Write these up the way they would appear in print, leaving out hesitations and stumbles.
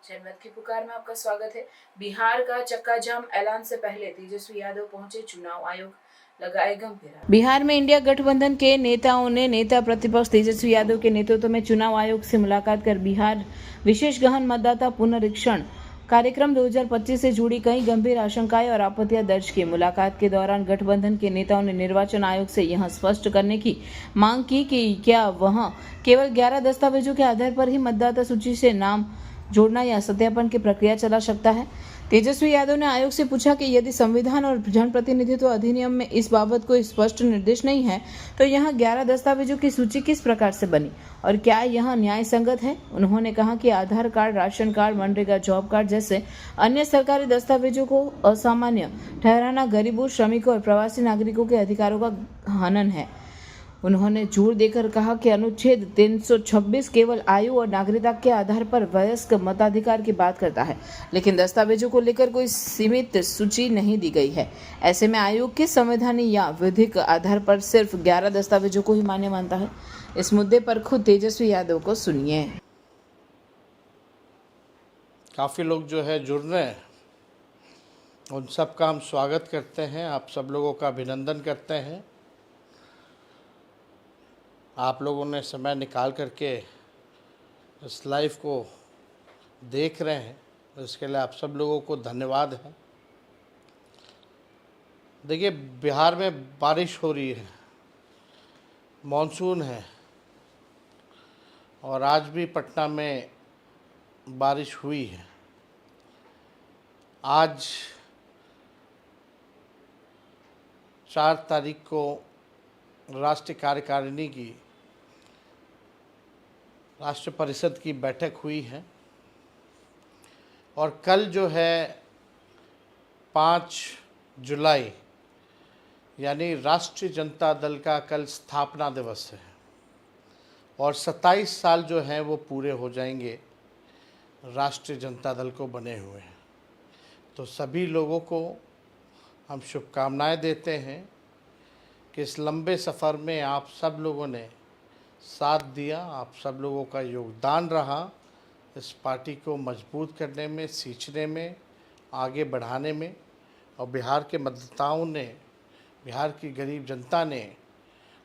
जनमत की पुकार में आपका स्वागत है। बिहार का चक्काजाम ऐलान से पहले तेजस्वी यादव पहुंचे चुनाव आयोग, लगाए गंभीर आरोप। बिहार में इंडिया गठबंधन के नेताओं ने नेता प्रतिपक्ष तेजस्वी यादव के नेतृत्व में चुनाव आयोग से मुलाकात कर बिहार विशेष गहन मतदाता पुनरीक्षण कार्यक्रम 2025 से जुड़ी कई गंभीर आशंकाएं और आपत्तियां दर्ज की। मुलाकात के दौरान गठबंधन के नेताओं ने निर्वाचन आयोग से यह स्पष्ट करने की मांग की कि क्या वह केवल 11 दस्तावेजों के आधार पर ही मतदाता सूची से नाम जोड़ना या सत्यापन की प्रक्रिया चला सकता है। तेजस्वी यादव ने आयोग से पूछा कि यदि संविधान और जनप्रतिनिधित्व अधिनियम में इस बाबत कोई स्पष्ट निर्देश नहीं है तो यह 11 दस्तावेजों की सूची किस प्रकार से बनी और क्या यह न्याय संगत है। उन्होंने कहा कि आधार कार्ड, राशन कार्ड, मनरेगा जॉब कार्ड जैसे अन्य सरकारी दस्तावेजों को असामान्य ठहराना गरीबों, श्रमिकों और प्रवासी नागरिकों के अधिकारों का हनन है। उन्होंने जोर देकर कहा कि अनुच्छेद 326 केवल आयु और नागरिकता के आधार पर वयस्क मताधिकार की बात करता है, लेकिन दस्तावेजों को लेकर कोई सीमित सूची नहीं दी गई है। ऐसे में आयोग किस संवैधानिक या विधिक आधार पर सिर्फ 11 दस्तावेजों को ही मान्य मानता है। इस मुद्दे पर खुद तेजस्वी यादव को सुनिए। काफ़ी लोग जो है जुड़ रहे हैं, उन सब का हम स्वागत करते हैं। आप सब लोगों का अभिनंदन करते हैं। आप लोगों ने समय निकाल करके इस लाइव को देख रहे हैं, इसके लिए आप सब लोगों को धन्यवाद है। देखिए, बिहार में बारिश हो रही है, मॉनसून है और आज भी पटना में बारिश हुई है। आज 4 तारीख को राष्ट्रीय कार्यकारिणी की राष्ट्र परिषद की बैठक हुई है और कल जो है 5 जुलाई यानी राष्ट्रीय जनता दल का कल स्थापना दिवस है और 27 साल जो हैं वो पूरे हो जाएंगे राष्ट्रीय जनता दल को बने हुए हैं। तो सभी लोगों को हम शुभकामनाएं देते हैं कि इस लंबे सफ़र में आप सब लोगों ने साथ दिया, आप सब लोगों का योगदान रहा इस पार्टी को मजबूत करने में, सींचने में, आगे बढ़ाने में। और बिहार के मतदाताओं ने, बिहार की गरीब जनता ने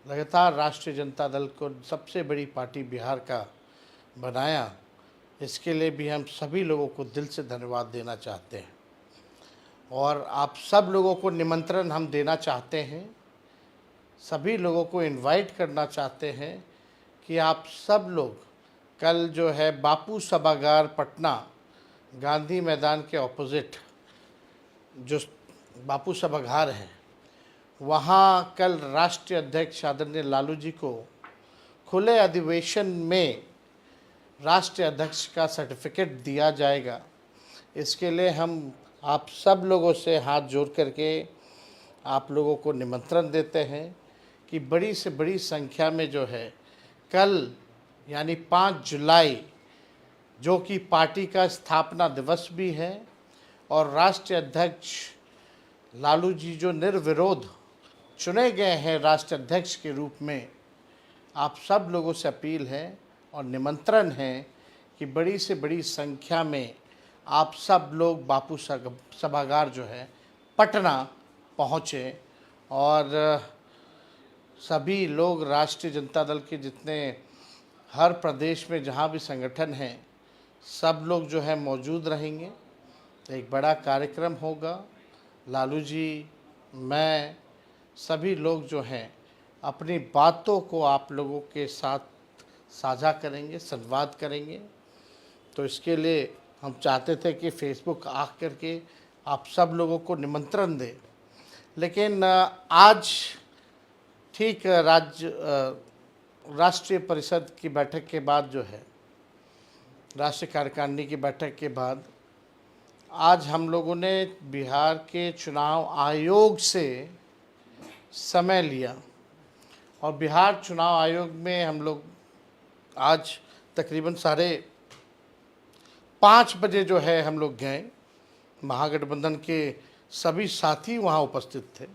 लगातार राष्ट्रीय जनता दल को सबसे बड़ी पार्टी बिहार का बनाया। इसके लिए भी हम सभी लोगों को दिल से धन्यवाद देना चाहते हैं और आप सब लोगों को निमंत्रण हम देना चाहते हैं, सभी लोगों को इनवाइट करना चाहते हैं कि आप सब लोग कल जो है बापू सभागार पटना, गांधी मैदान के ऑपोजिट जो बापू सभागार है, वहाँ कल राष्ट्रीय अध्यक्ष आदरणीय लालू जी को खुले अधिवेशन में राष्ट्रीय अध्यक्ष का सर्टिफिकेट दिया जाएगा। इसके लिए हम आप सब लोगों से हाथ जोड़ करके आप लोगों को निमंत्रण देते हैं कि बड़ी से बड़ी संख्या में जो है कल यानी 5 जुलाई, जो कि पार्टी का स्थापना दिवस भी है और राष्ट्रीय अध्यक्ष लालू जी जो निर्विरोध चुने गए हैं राष्ट्रीय अध्यक्ष के रूप में, आप सब लोगों से अपील है और निमंत्रण है कि बड़ी से बड़ी संख्या में आप सब लोग बापू सभागार जो है पटना पहुँचे और सभी लोग राष्ट्रीय जनता दल के जितने हर प्रदेश में जहाँ भी संगठन हैं, सब लोग जो है मौजूद रहेंगे। एक बड़ा कार्यक्रम होगा। लालू जी, मैं, सभी लोग जो हैं अपनी बातों को आप लोगों के साथ साझा करेंगे, संवाद करेंगे। तो इसके लिए हम चाहते थे कि फेसबुक आ करके आप सब लोगों को निमंत्रण दें, लेकिन आज ठीक राष्ट्रीय परिषद की बैठक के बाद जो है, राष्ट्रीय कार्यकारिणी की बैठक के बाद आज हम लोगों ने बिहार के चुनाव आयोग से समय लिया और बिहार चुनाव आयोग में हम लोग आज तकरीबन 5:30 बजे जो है हम लोग गए। महागठबंधन के सभी साथी वहाँ उपस्थित थे।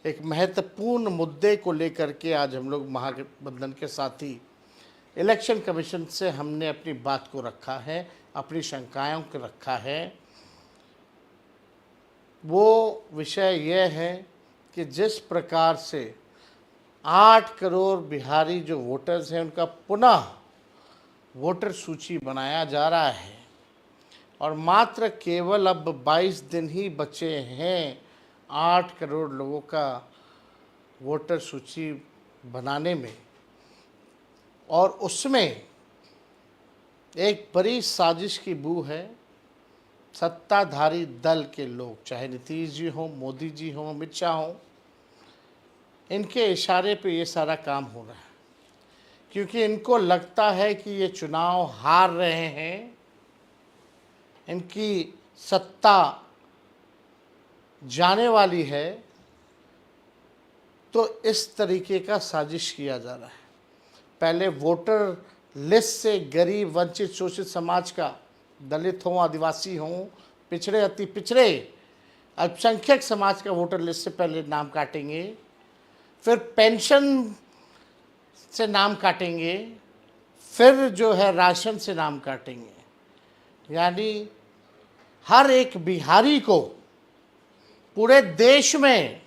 एक महत्वपूर्ण मुद्दे को लेकर के आज हम लोग महागठबंधन के साथी इलेक्शन कमीशन से हमने अपनी बात को रखा है, अपनी शंकाओं को रखा है। वो विषय यह है कि जिस प्रकार से 8 करोड़ बिहारी जो वोटर्स हैं उनका पुनः वोटर सूची बनाया जा रहा है और मात्र केवल अब 22 दिन ही बचे हैं 8 करोड़ लोगों का वोटर सूची बनाने में, और उसमें एक बड़ी साजिश की बू है। सत्ताधारी दल के लोग, चाहे नीतीश जी हों, मोदी जी हों, अमित शाह हों, इनके इशारे पे ये सारा काम हो रहा है, क्योंकि इनको लगता है कि ये चुनाव हार रहे हैं, इनकी सत्ता जाने वाली है, तो इस तरीके का साजिश किया जा रहा है। पहले वोटर लिस्ट से गरीब, वंचित, शोषित समाज का, दलित हों, आदिवासी हों, पिछड़े, अति पिछड़े, अल्पसंख्यक समाज का वोटर लिस्ट से पहले नाम काटेंगे, फिर पेंशन से नाम काटेंगे, फिर जो है राशन से नाम काटेंगे। यानी हर एक बिहारी को पूरे देश में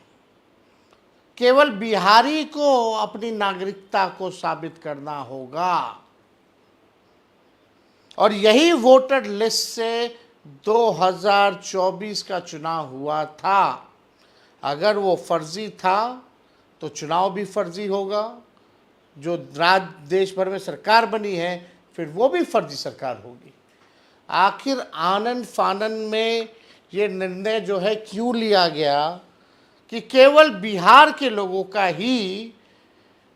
केवल बिहारी को अपनी नागरिकता को साबित करना होगा, और यही वोटर लिस्ट से 2024 का चुनाव हुआ था। अगर वो फर्जी था तो चुनाव भी फर्जी होगा, जो देश भर में सरकार बनी है फिर वो भी फर्जी सरकार होगी। आखिर आनन फानन में ये निर्णय जो है क्यों लिया गया कि केवल बिहार के लोगों का ही,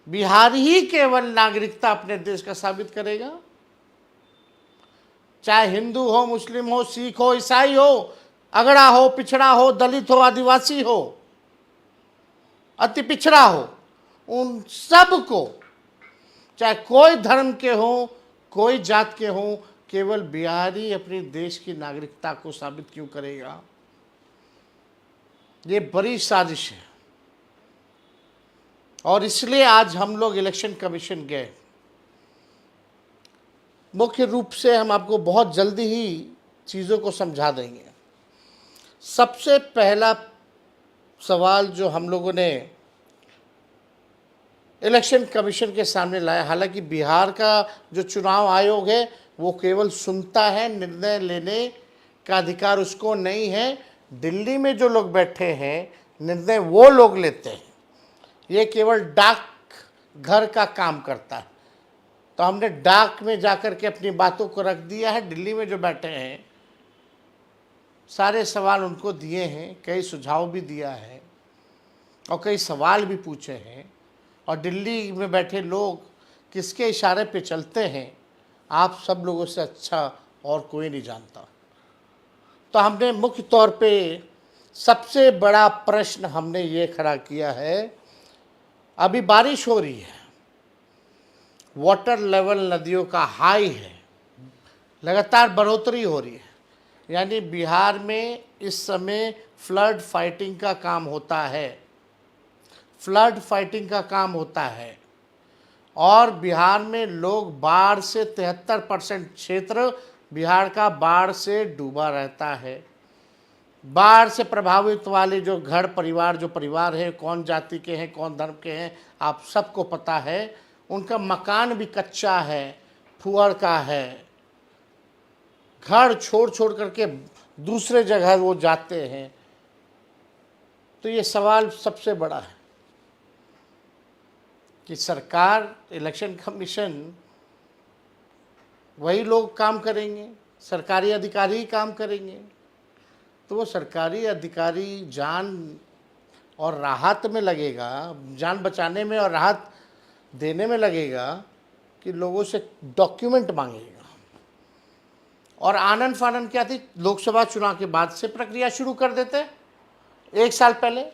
बिहार ही केवल नागरिकता अपने देश का साबित करेगा? चाहे हिंदू हो, मुस्लिम हो, सिख हो, ईसाई हो, अगड़ा हो, पिछड़ा हो, दलित हो, आदिवासी हो, अति पिछड़ा हो, उन सब को, चाहे कोई धर्म के हो, कोई जात के हो, केवल बिहारी अपने देश की नागरिकता को साबित क्यों करेगा? ये बड़ी साजिश है, और इसलिए आज हम लोग इलेक्शन कमीशन गए। मुख्य रूप से हम आपको बहुत जल्दी ही चीज़ों को समझा देंगे। सबसे पहला सवाल जो हम लोगों ने इलेक्शन कमीशन के सामने लाया, हालांकि बिहार का जो चुनाव आयोग है वो केवल सुनता है, निर्णय लेने का अधिकार उसको नहीं है। दिल्ली में जो लोग बैठे हैं निर्णय वो लोग लेते हैं, ये केवल डाक घर का काम करता है। तो हमने डाक में जाकर के अपनी बातों को रख दिया है। दिल्ली में जो बैठे हैं सारे सवाल उनको दिए हैं, कई सुझाव भी दिया है और कई सवाल भी पूछे हैं। और दिल्ली में बैठे लोग किसके इशारे पे चलते हैं, आप सब लोगों से अच्छा और कोई नहीं जानता। तो हमने मुख्य तौर पे सबसे बड़ा प्रश्न हमने ये खड़ा किया है, अभी बारिश हो रही है, वाटर लेवल नदियों का हाई है, लगातार बढ़ोतरी हो रही है, यानी बिहार में इस समय फ्लड फाइटिंग का काम होता है, फ्लड फाइटिंग का काम होता है। और बिहार में लोग बाढ़ से 73% क्षेत्र बिहार का बाढ़ से डूबा रहता है। बाढ़ से प्रभावित वाले जो घर परिवार, जो परिवार है, कौन जाति के हैं, कौन धर्म के हैं, आप सबको पता है। उनका मकान भी कच्चा है, फुहड़ का है, घर छोड़ छोड़ करके दूसरे जगह वो जाते हैं। तो ये सवाल सबसे बड़ा है कि सरकार, इलेक्शन कमीशन, वही लोग काम करेंगे, सरकारी अधिकारी ही काम करेंगे। तो वो सरकारी अधिकारी जान और राहत में लगेगा, जान बचाने में और राहत देने में लगेगा कि लोगों से डॉक्यूमेंट मांगेगा। और आनन फानन क्या थी, लोकसभा चुनाव के बाद से प्रक्रिया शुरू कर देते 1 साल पहले,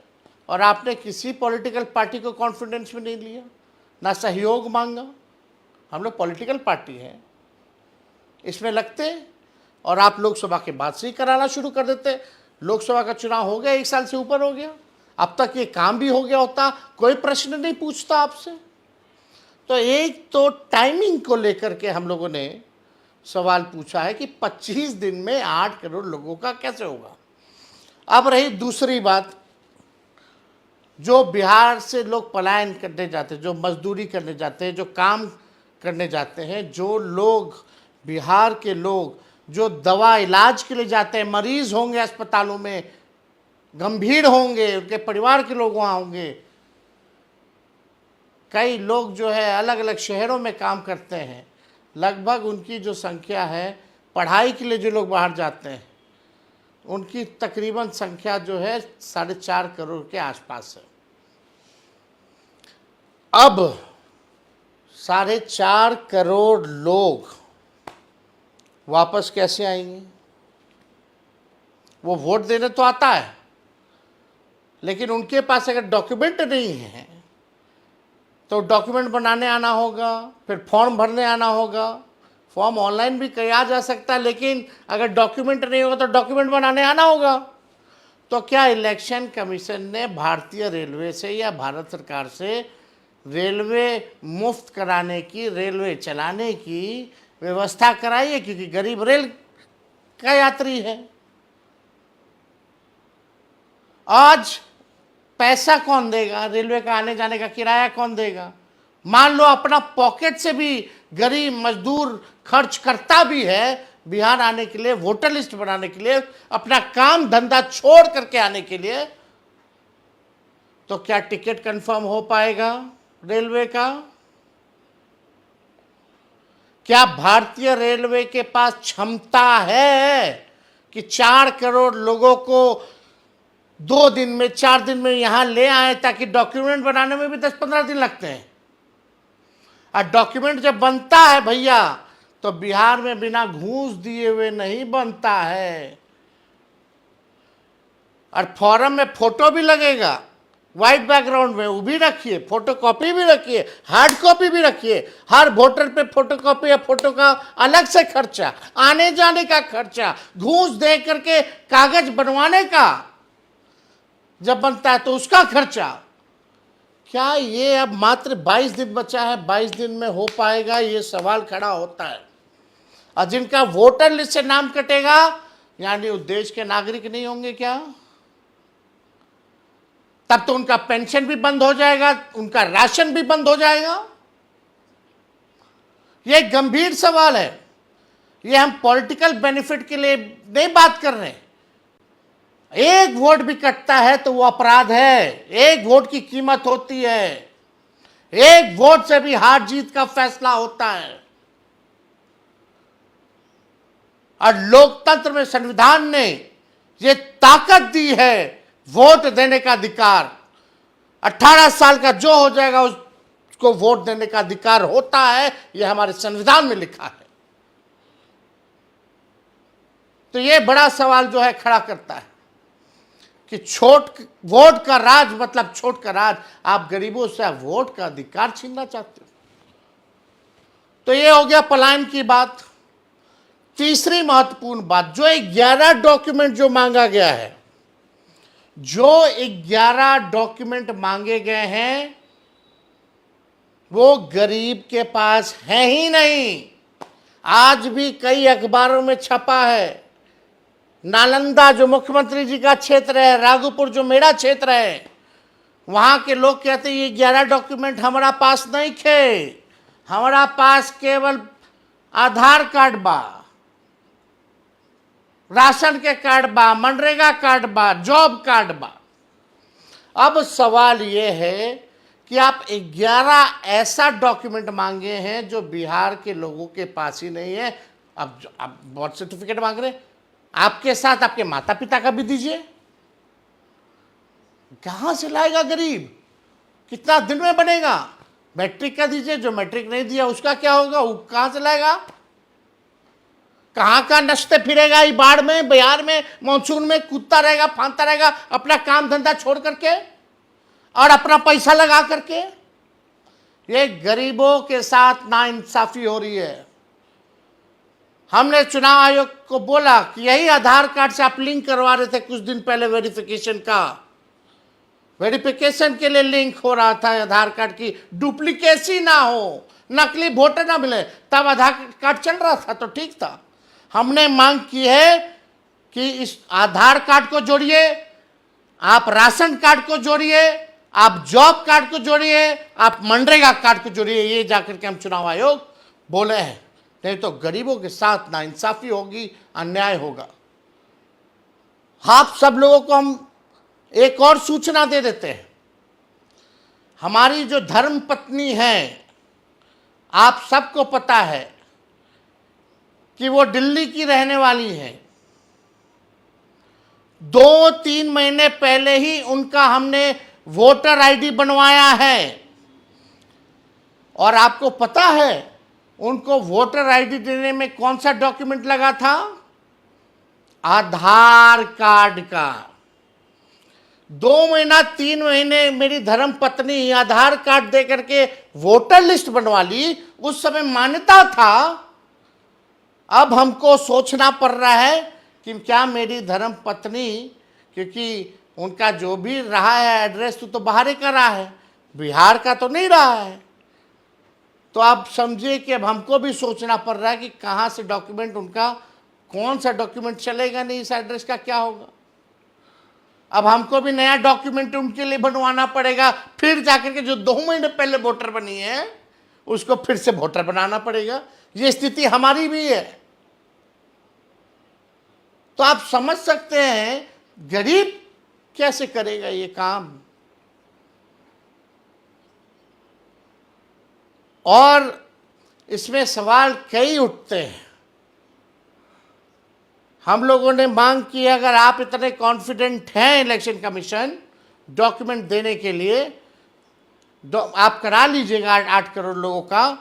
और आपने किसी पॉलिटिकल पार्टी को कॉन्फिडेंस में नहीं लिया, ना सहयोग मांगा। हम लोग पॉलिटिकल पार्टी हैं, इसमें लगते और आप लोकसभा के बाद से ही कराना शुरू कर देते। लोकसभा का चुनाव हो गया, 1 साल से ऊपर हो गया, अब तक ये काम भी हो गया होता, कोई प्रश्न नहीं पूछता आपसे। तो एक तो टाइमिंग को लेकर के हम लोगों ने सवाल पूछा है कि 25 दिन में 8 करोड़ लोगों का कैसे होगा। अब रही दूसरी बात, जो बिहार से लोग पलायन करने जाते हैं, जो मजदूरी करने जाते हैं, जो काम करने जाते हैं, जो लोग बिहार के लोग जो दवा इलाज के लिए जाते हैं, मरीज होंगे अस्पतालों में, गंभीर होंगे, उनके परिवार के लोग वहाँ होंगे, कई लोग जो है अलग अलग शहरों में काम करते हैं, लगभग उनकी जो संख्या है, पढ़ाई के लिए जो लोग बाहर जाते हैं उनकी तकरीबन संख्या जो है 4.5 करोड़ के आसपास है। अब 4.5 करोड़ लोग वापस कैसे आएंगे? वो वोट देने तो आता है, लेकिन उनके पास अगर डॉक्यूमेंट नहीं है तो डॉक्यूमेंट बनाने आना होगा, फिर फॉर्म भरने आना होगा। फॉर्म ऑनलाइन भी किया जा सकता है, लेकिन अगर डॉक्यूमेंट नहीं होगा तो डॉक्यूमेंट बनाने आना होगा। तो क्या इलेक्शन कमीशन ने भारतीय रेलवे से या भारत सरकार से रेलवे मुफ्त कराने की, रेलवे चलाने की व्यवस्था कराई है? क्योंकि गरीब रेल का यात्री है। आज पैसा कौन देगा? रेलवे का आने जाने का किराया कौन देगा? मान लो अपना पॉकेट से भी गरीब मजदूर खर्च करता भी है बिहार आने के लिए, वोटर लिस्ट बनाने के लिए, अपना काम धंधा छोड़ करके आने के लिए, तो क्या टिकट कंफर्म हो पाएगा रेलवे का? क्या भारतीय रेलवे के पास क्षमता है कि 4 करोड़ लोगों को 2 दिन में, 4 दिन में यहां ले आए? ताकि डॉक्यूमेंट बनाने में भी 10-15 दिन लगते हैं, और डॉक्यूमेंट जब बनता है भैया तो बिहार में बिना घूस दिए हुए नहीं बनता है। और फॉर्म में फोटो भी लगेगा, व्हाइट बैकग्राउंड में, वो भी रखिए, फोटो कॉपी भी रखिए, हार्ड कॉपी भी रखिए। हर वोटर पे फोटो कॉपी या फोटो का अलग से खर्चा, आने जाने का खर्चा, घूस दे करके कागज बनवाने का जब बनता है तो उसका खर्चा। क्या ये अब मात्र 22 दिन बचा है, 22 दिन में हो पाएगा? ये सवाल खड़ा होता है। और जिनका वोटर लिस्ट से नाम कटेगा, यानी वो देश के नागरिक नहीं होंगे क्या? तब तो उनका पेंशन भी बंद हो जाएगा, उनका राशन भी बंद हो जाएगा। ये एक गंभीर सवाल है। ये हम पॉलिटिकल बेनिफिट के लिए नहीं बात कर रहे हैं। एक वोट भी कटता है तो वो अपराध है। एक वोट की कीमत होती है। एक वोट से भी हार जीत का फैसला होता है। और लोकतंत्र में, संविधान ने ये ताकत दी है, वोट देने का अधिकार। 18 साल का जो हो जाएगा उसको वोट देने का अधिकार होता है, यह हमारे संविधान में लिखा है। तो यह बड़ा सवाल जो है खड़ा करता है कि वोट का राज मतलब छोट का राज। आप गरीबों से आप वोट का अधिकार छीनना चाहते हो। तो ये हो गया पलायन की बात। तीसरी महत्वपूर्ण बात, जो 11 डॉक्यूमेंट जो मांगा गया है, जो 11 डॉक्यूमेंट मांगे गए हैं वो गरीब के पास है ही नहीं। आज भी कई अखबारों में छपा है। नालंदा जो मुख्यमंत्री जी का क्षेत्र है, राघोपुर जो मेरा क्षेत्र है, वहां के लोग कहते हैं ये 11 डॉक्यूमेंट हमारा पास नहीं थे, हमारा पास केवल आधार कार्ड बा, राशन के कार्ड बा, मनरेगा कार्ड बा, जॉब कार्ड बा। अब सवाल ये है कि आप 11 ऐसा डॉक्यूमेंट मांगे हैं जो बिहार के लोगों के पास ही नहीं है। अब आप बर्थ सर्टिफिकेट मांग रहे हैं, आपके साथ आपके माता पिता का भी दीजिए। कहां से लाएगा गरीब? कितना दिन में बनेगा? मैट्रिक का दीजिए, जो मैट्रिक नहीं दिया उसका क्या होगा? वो कहां से लाएगा? कहां का नचते फिरेगा? ये बाढ़ में, बिहार में, मानसून में कूदता रहेगा, फांदता रहेगा अपना काम धंधा छोड़ करके और अपना पैसा लगा करके। ये गरीबों के साथ नाइंसाफी हो रही है। हमने चुनाव आयोग को बोला कि यही आधार कार्ड से आप लिंक करवा रहे थे कुछ दिन पहले वेरिफिकेशन का, वेरिफिकेशन के लिए लिंक हो रहा था आधार कार्ड की, डुप्लीकेसी ना हो, नकली वोटर ना मिले, तब आधार कार्ड चल रहा था तो ठीक था। हमने मांग की है कि इस आधार कार्ड को जोड़िए, आप राशन कार्ड को जोड़िए, आप जॉब कार्ड को जोड़िए, आप मनरेगा कार्ड को जोड़िए। ये जाकर के हम चुनाव आयोग बोले हैं, नहीं तो गरीबों के साथ नाइंसाफी होगी, अन्याय होगा। आप सब लोगों को हम एक और सूचना दे देते हैं। हमारी जो धर्म पत्नी है, आप सबको पता है कि वो दिल्ली की रहने वाली है। 2-3 महीने पहले ही उनका हमने वोटर आईडी बनवाया है। और आपको पता है उनको वोटर आईडी देने में कौन सा डॉक्यूमेंट लगा था? आधार कार्ड का। 2-3 महीने मेरी धर्म पत्नी आधार कार्ड दे करके वोटर लिस्ट बनवा ली। उस समय मान्यता था। अब हमको सोचना पड़ रहा है कि क्या मेरी धर्म पत्नी, क्योंकि उनका जो भी रहा है एड्रेस तो बाहर का रहा है, बिहार का तो नहीं रहा है, तो आप समझिए कि अब हमको भी सोचना पड़ रहा है कि कहाँ से डॉक्यूमेंट उनका, कौन सा डॉक्यूमेंट चलेगा, नहीं इस एड्रेस का क्या होगा। अब हमको भी नया डॉक्यूमेंट उनके लिए बनवाना पड़ेगा, फिर जाकर के जो 2 महीने पहले वोटर बनी है उसको फिर से वोटर बनाना पड़ेगा। ये स्थिति हमारी भी है। तो आप समझ सकते हैं गरीब कैसे करेगा ये काम। और इसमें सवाल कई उठते हैं। हम लोगों ने मांग की, अगर आप इतने कॉन्फिडेंट हैं इलेक्शन कमीशन डॉक्यूमेंट देने के लिए, आप करा लीजिएगा 8 करोड़ लोगों का,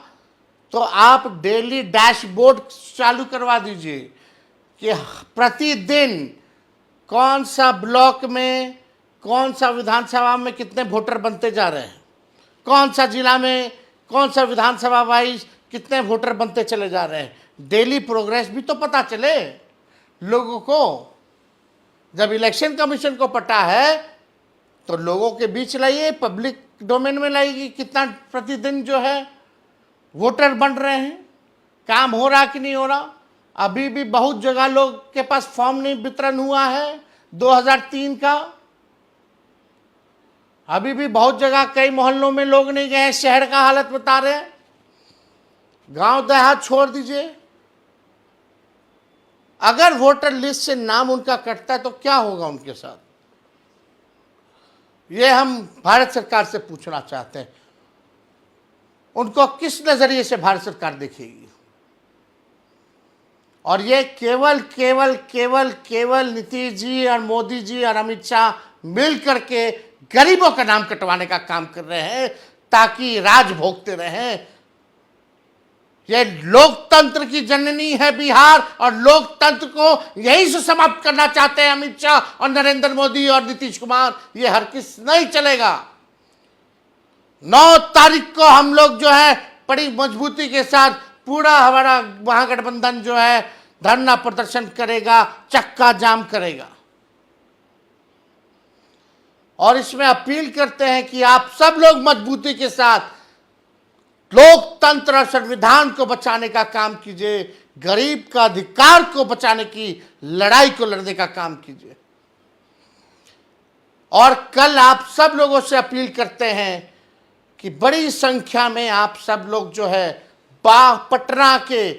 तो आप डेली डैशबोर्ड चालू करवा दीजिए कि प्रतिदिन कौन सा ब्लॉक में, कौन सा विधानसभा में कितने वोटर बनते जा रहे हैं, कौन सा जिला में, कौन सा विधानसभा वाइज कितने वोटर बनते चले जा रहे हैं। डेली प्रोग्रेस भी तो पता चले लोगों को। जब इलेक्शन कमीशन को पता है तो लोगों के बीच लाइए, पब्लिक डोमेन में लाइए, कितना प्रतिदिन जो है वोटर बन रहे हैं, काम हो रहा कि नहीं हो रहा। अभी भी बहुत जगह लोग के पास फॉर्म नहीं वितरण हुआ है 2003 का। अभी भी बहुत जगह कई मोहल्लों में लोग नहीं गए। शहर का हालत बता रहे हैं, गांव देहात छोड़ दीजिए। अगर वोटर लिस्ट से नाम उनका कटता है तो क्या होगा उनके साथ, ये हम भारत सरकार से पूछना चाहते हैं। उनको किस नजरिए से भारत सरकार देखेगी। और ये केवल केवल केवल केवल नीतीश जी और मोदी जी और अमित शाह मिल करके गरीबों का नाम कटवाने का काम कर रहे हैं ताकि राज भोगते रहें। ये लोकतंत्र की जननी है बिहार, और लोकतंत्र को यही से समाप्त करना चाहते हैं अमित शाह और नरेंद्र मोदी और नीतीश कुमार। ये हरगिज नहीं चलेगा। 9 तारीख को हम लोग जो है बड़ी मजबूती के साथ पूरा हमारा महागठबंधन जो है धरना प्रदर्शन करेगा, चक्का जाम करेगा। और इसमें अपील करते हैं कि आप सब लोग मजबूती के साथ लोकतंत्र और संविधान को बचाने का काम कीजिए, गरीब का अधिकार को बचाने की लड़ाई को लड़ने का काम कीजिए। और कल आप सब लोगों से अपील करते हैं कि बड़ी संख्या में आप सब लोग जो है पटना के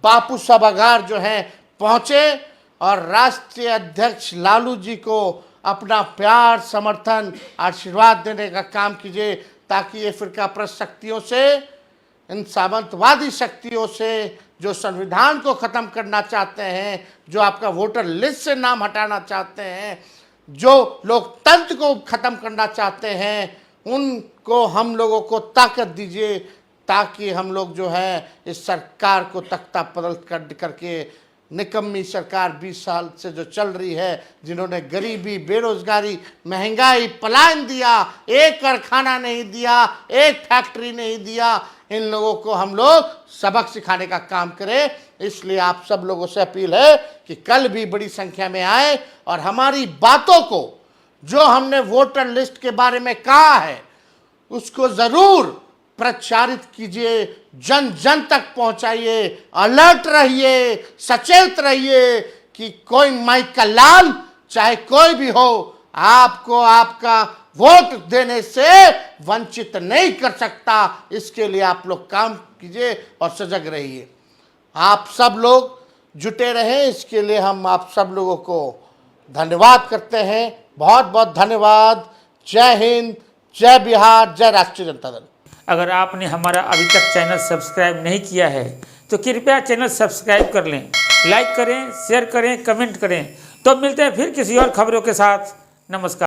बापू सभागार जो है पहुंचे और राष्ट्रीय अध्यक्ष लालू जी को अपना प्यार, समर्थन, आशीर्वाद देने का काम कीजिए, ताकि ये फिरका परस्त शक्तियों से, इन सामंतवादी शक्तियों से जो संविधान को ख़त्म करना चाहते हैं, जो आपका वोटर लिस्ट से नाम हटाना चाहते हैं, जो लोकतंत्र को ख़त्म करना चाहते हैं, उनको हम लोगों को ताकत दीजिए, ताकि हम लोग जो है इस सरकार को तख्ता पलट करके, निकम्मी सरकार 20 साल से जो चल रही है, जिन्होंने गरीबी, बेरोजगारी, महंगाई, पलायन दिया, एक कारखाना नहीं दिया, एक फैक्ट्री नहीं दिया, इन लोगों को हम लोग सबक सिखाने का काम करें। इसलिए आप सब लोगों से अपील है कि कल भी बड़ी संख्या में आए और हमारी बातों को, जो हमने वोटर लिस्ट के बारे में कहा है उसको जरूर प्रचारित कीजिए, जन जन तक पहुंचाइए, अलर्ट रहिए, सचेत रहिए कि कोई माइक का लाल चाहे कोई भी हो आपको आपका वोट देने से वंचित नहीं कर सकता। इसके लिए आप लोग काम कीजिए और सजग रहिए। आप सब लोग जुटे रहें, इसके लिए हम आप सब लोगों को धन्यवाद करते हैं। बहुत बहुत धन्यवाद। जय हिंद, जय बिहार, जय राष्ट्रीय जनता दल। अगर आपने हमारा अभी तक चैनल सब्सक्राइब नहीं किया है तो कृपया चैनल सब्सक्राइब कर लें, लाइक करें, शेयर करें, कमेंट करें। तो मिलते हैं फिर किसी और खबरों के साथ। नमस्कार।